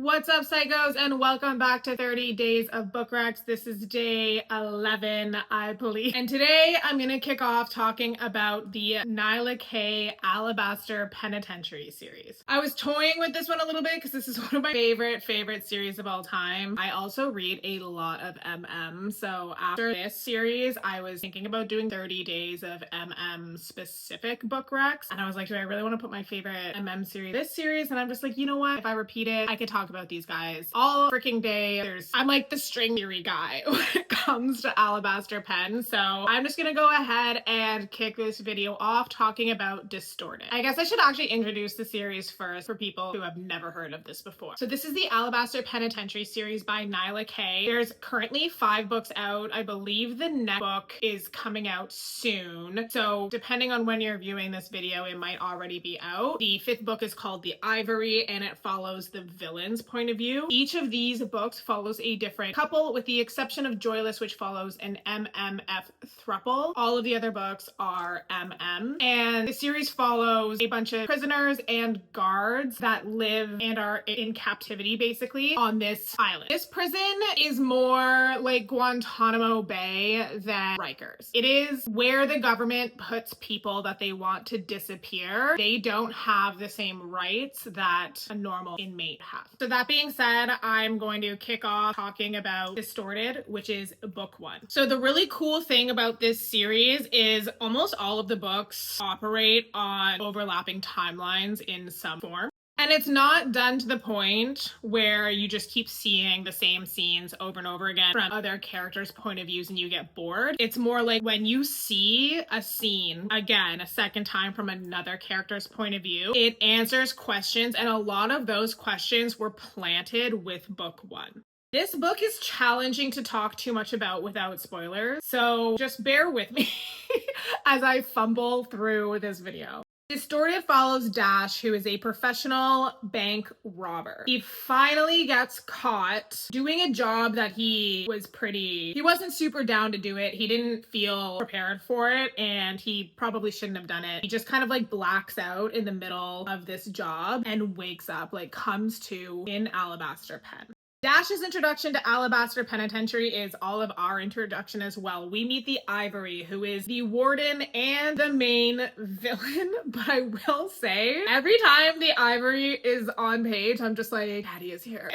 What's up, psychos, and welcome back to 30 Days of Book Recs. This is day 11, I believe. And today I'm going to kick off talking about the Nyla K Alabaster Penitentiary series. I was toying with this one a little bit because this is one of my favorite series of all time. I also read a lot of MM, so after this series, I was thinking about doing 30 Days of MM specific book recs. And I was like, do I really want to put my favorite MM series this series? And I'm just like, you know what? If I repeat it, I could talk about these guys all freaking day. I'm like the string theory guy when it comes to Alabaster Pen. So I'm just gonna go ahead and kick this video off talking about Distorted. I guess I should actually introduce the series first for people who have never heard of this before. So this is the Alabaster Penitentiary series by Nyla K. There's currently 5 books out. I believe the next book is coming out soon. So depending on when you're viewing this video, it might already be out. The 5th book is called The Ivory, and it follows the villain's point of view. Each of these books follows a different couple, with the exception of Joyless, which follows an MMF throuple. All of the other books are MM. And the series follows a bunch of prisoners and guards that live and are in captivity, basically, on this island. This prison is more like Guantanamo Bay than Rikers. It is where the government puts people that they want to disappear. They don't have the same rights that a normal inmate has. So that being said, I'm going to kick off talking about Distorted, which is book 1. So the really cool thing about this series is almost all of the books operate on overlapping timelines in some form. And it's not done to the point where you just keep seeing the same scenes over and over again from other characters' point of views and you get bored. It's more like when you see a scene again a second time from another character's point of view, it answers questions, and a lot of those questions were planted with book 1. This book is challenging to talk too much about without spoilers, so just bear with me as I fumble through this video. Distorted follows Dash, who is a professional bank robber. He finally gets caught doing a job that he wasn't super down to do it. He didn't feel prepared for it, and he probably shouldn't have done it. He just kind of like blacks out in the middle of this job and wakes up, like comes to in Alabaster Pen. Dash's introduction to Alabaster Penitentiary is all of our introduction as well. We meet the Ivory, who is the warden and the main villain, but I will say, every time the Ivory is on page, I'm just like, Daddy is here.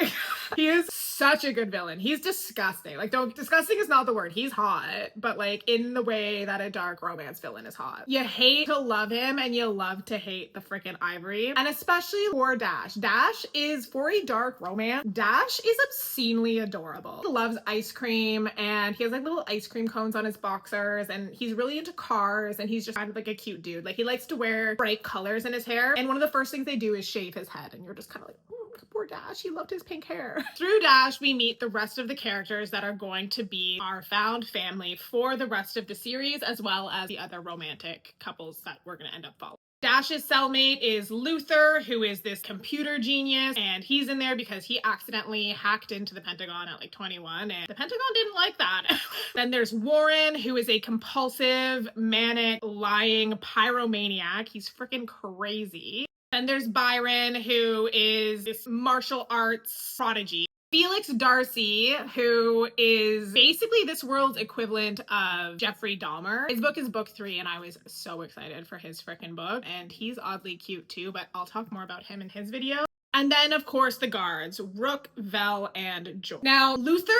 He is such a good villain. He's disgusting. Like, disgusting is not the word. He's hot, but like in the way that a dark romance villain is hot. You hate to love him and you love to hate the freaking Ivory, and especially for Dash. Dash is, for a dark romance, Dash is obscenely adorable. He loves ice cream, and he has like little ice cream cones on his boxers, and he's really into cars, and he's just kind of like a cute dude. Like, he likes to wear bright colors in his hair, and one of the first things they do is shave his head, and you're just kind of like, poor Dash, he loved his pink hair. Through Dash, we meet the rest of the characters that are going to be our found family for the rest of the series, as well as the other romantic couples that we're going to end up following. Dash's cellmate is Luther, who is this computer genius, and he's in there because he accidentally hacked into the Pentagon at like 21, and the Pentagon didn't like that. Then there's Warren, who is a compulsive, manic, lying pyromaniac. He's freaking crazy. Then there's Byron, who is this martial arts prodigy. Felix Darcy, who is basically this world's equivalent of Jeffrey Dahmer. His book is book 3, and I was so excited for his frickin' book, and he's oddly cute too, but I'll talk more about him in his video. And then, of course, the guards, Rook, Vel, and Joy. Now, Luther,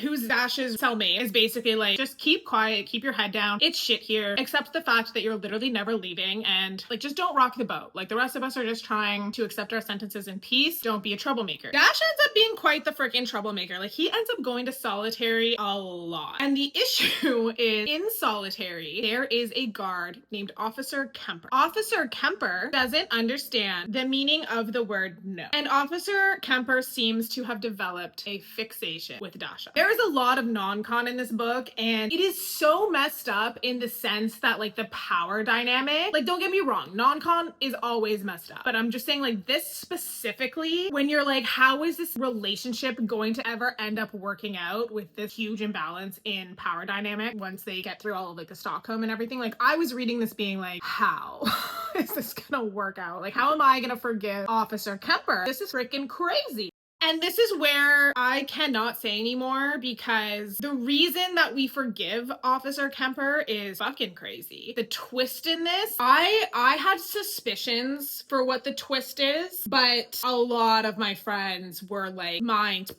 who's Dash's cellmate, is basically like, just keep quiet, keep your head down. It's shit here. Accept the fact that you're literally never leaving, and like, just don't rock the boat. Like, the rest of us are just trying to accept our sentences in peace. Don't be a troublemaker. Dash ends up being quite the freaking troublemaker. Like, he ends up going to solitary a lot. And the issue is, in solitary, there is a guard named Officer Kemper. Officer Kemper doesn't understand the meaning of the word no. And Officer Kemper seems to have developed a fixation with Dasha. There is a lot of non-con in this book, and it is so messed up in the sense that like the power dynamic, like, don't get me wrong, non-con is always messed up, but I'm just saying, like, this specifically, when you're like, how is this relationship going to ever end up working out with this huge imbalance in power dynamic once they get through all of like the Stockholm and everything? Like, I was reading this being like, how is this gonna work out? Like, how am I gonna forgive Officer Kemper? This is freaking crazy. And this is where I cannot say anymore, because the reason that we forgive Officer Kemper is fucking crazy. The twist in this, I had suspicions for what the twist is, but a lot of my friends were like, minds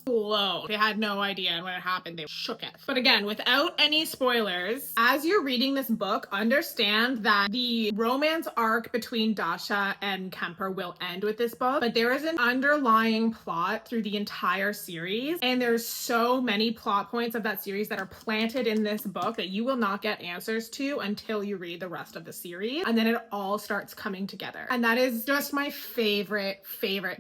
blown. They had no idea, and when it happened, they shook it. But again, without any spoilers, as you're reading this book, understand that the romance arc between Dasha and Kemper will end with this book, but there is an underlying plot through the entire series, and there's so many plot points of that series that are planted in this book that you will not get answers to until you read the rest of the series, and then it all starts coming together. And that is just my favorite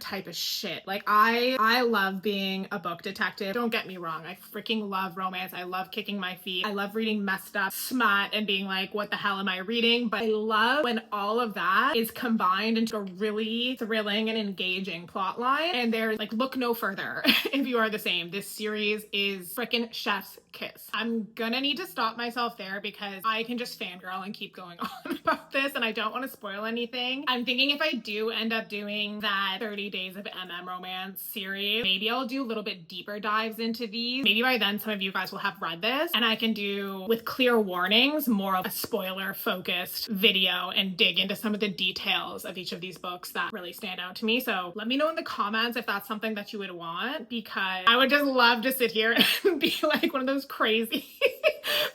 type of shit. Like, I love being a book detective. Don't get me wrong, I freaking love romance. I love kicking my feet. I love reading messed up smut and being like, what the hell am I reading? But I love when all of that is combined into a really thrilling and engaging plot line. And there's like, look no further if you are the same. This series is freaking chef's kiss. I'm gonna need to stop myself there because I can just fangirl and keep going on about this, and I don't want to spoil anything. I'm thinking if I do end up doing that 30 Days of Romance series, maybe I'll do a little bit deeper dives into these. Maybe by then some of you guys will have read this, and I can do, with clear warnings, more of a spoiler focused video and dig into some of the details of each of these books that really stand out to me. So let me know in the comments if that's something that you would want, because I would just love to sit here and be like one of those crazy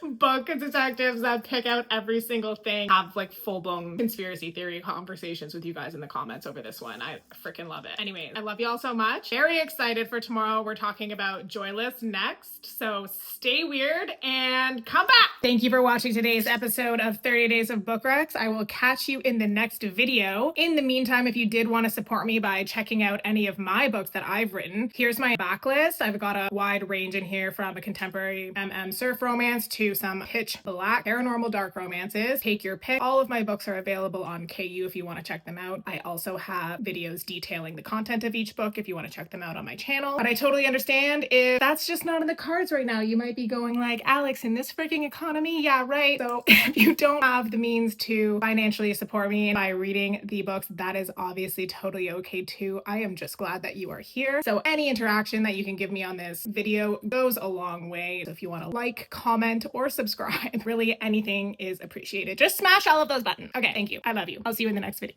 book detectives that pick out every single thing, have like full-blown conspiracy theory conversations with you guys in the comments over this one. I freaking love it. Anyways, I love you all so much. Very excited for tomorrow. We're talking about Joyless next, so stay weird and come back. Thank you for watching today's episode of 30 Days of Book Recs. I will catch you in the next video. In the meantime, if you did want to support me by checking out any of my books that I've written, here's my backlist. I've got a wide range in here, from a contemporary surf romance to some pitch black paranormal dark romances. Take your pick. All of my books are available on KU if you want to check them out. I also have videos detailing the content of each book if you want to check them out on my channel. But I totally understand if that's just not in the cards right now. You might be going like, Alex, in this freaking economy? Yeah, right. So if you don't have the means to financially support me by reading the books, that is obviously totally okay too. I am just glad that you are here. So any interaction that you can give me on this video goes a long way. So if you want to like, comment, or subscribe, really anything is appreciated. Just smash all of those buttons. Okay, thank you. I love you. I'll see you in the next video.